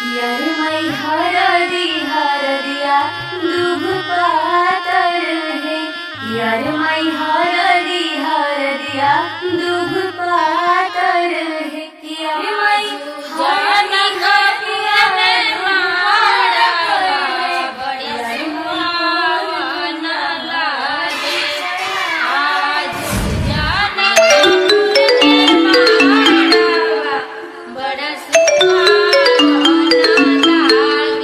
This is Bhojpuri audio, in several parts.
यार मैं हरदिया दूब पातर है। यार मैं हरदिया दूब पातर है। यार मैं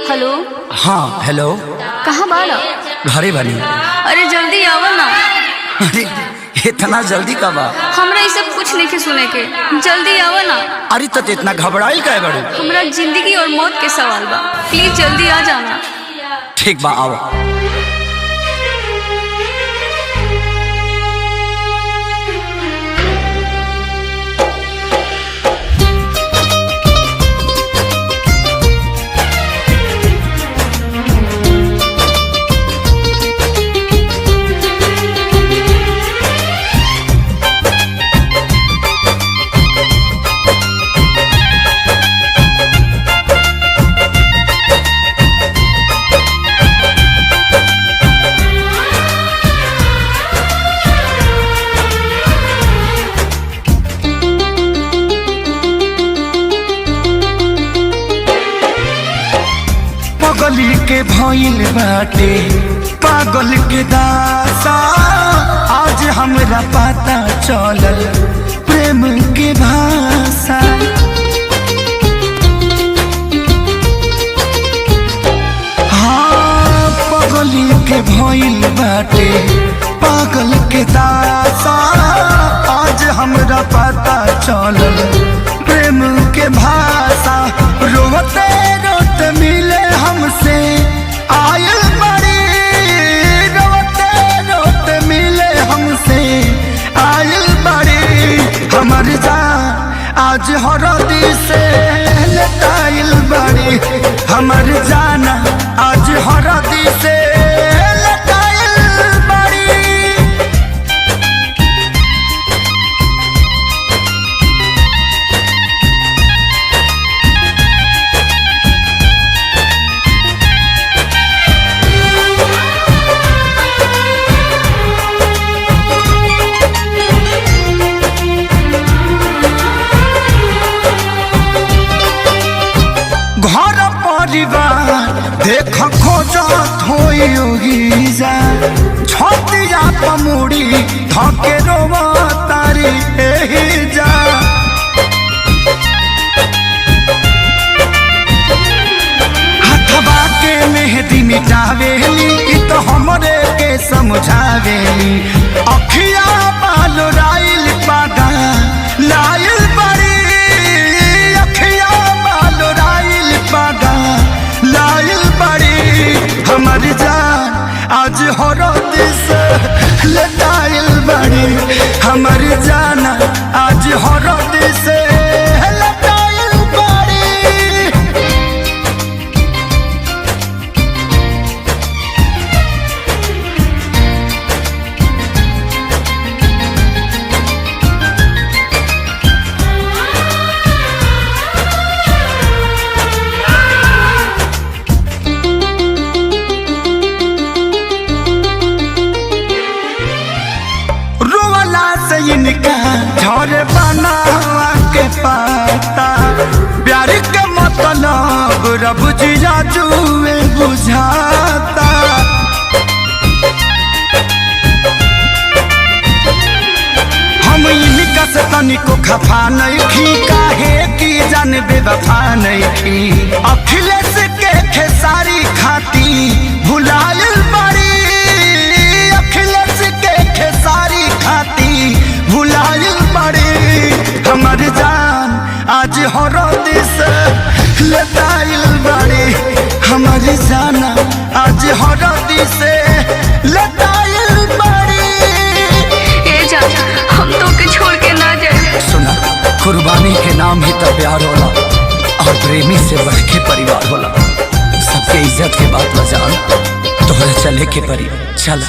हेलो। हाँ हेलो। कहाँ बाड़ा? घरे बनी। अरे जल्दी आवा ना। अरे इतना जल्दी कब आ? हमरा ये सब कुछ नहीं के सुने के, जल्दी आवा ना। अरे तो इतना घबराइल काहे बड़े? हमरा जिंदगी और मौत के सवाल बा, प्लीज जल्दी आ जाना। ठीक बा आओ। पगली के भइल बाटे पागल के दासा, आज हमरा पता चलल प्रेम के भाषा। हाँ पगली के भइल बाटे पागल के दासा, आज हमरा पता चलल प्रेम के भाषा। रोते रोते मिले हमसे आयल बड़ी, रोते रोते मिले हमसे आयल बड़ी। हमर जान आज हरदी से लटाइल बड़ी, हमर जान आज हरदी से लटाइल बड़ी। घर परिवार देख खोजत होई जा, छतिया पमुड़ी धके रोवा तारी एही जा। हथवा के मेहंदी मिटावेली इ तो हमरे के समझावेली। अखिया बाल राइल पागा लाइल बड़ी, अखिया बाल राइल पागा लाइल बड़ी। हमर जान आज हरद से लटाइल बड़ी, हमर जान आज हरद से लटाइल बड़ी। इनका झर बनावा के पाता, प्यार के मतलब रब जिया जुए बुझाता। हम इनका से तनिको खफा नहीं खी, काहे की जान बेवफा नहीं खी। अखिलेश के खेसारी खाती भुलायल बड़ी, अखिलेश के खेसारी खाती भुलायल बड़ी। हमर जान आज हरद से लटाइल बड़ी, हमर जान आज हरद से लटाइल बड़ी। ए जान हम तो के छोड़ के ना जाए। सुना, कुर्बानी के नाम ही तो प्यार होला, और प्रेमी से बढ़ के परिवार होला। सबके इज्जत के बात बजान, तोहरा चले के परी चल।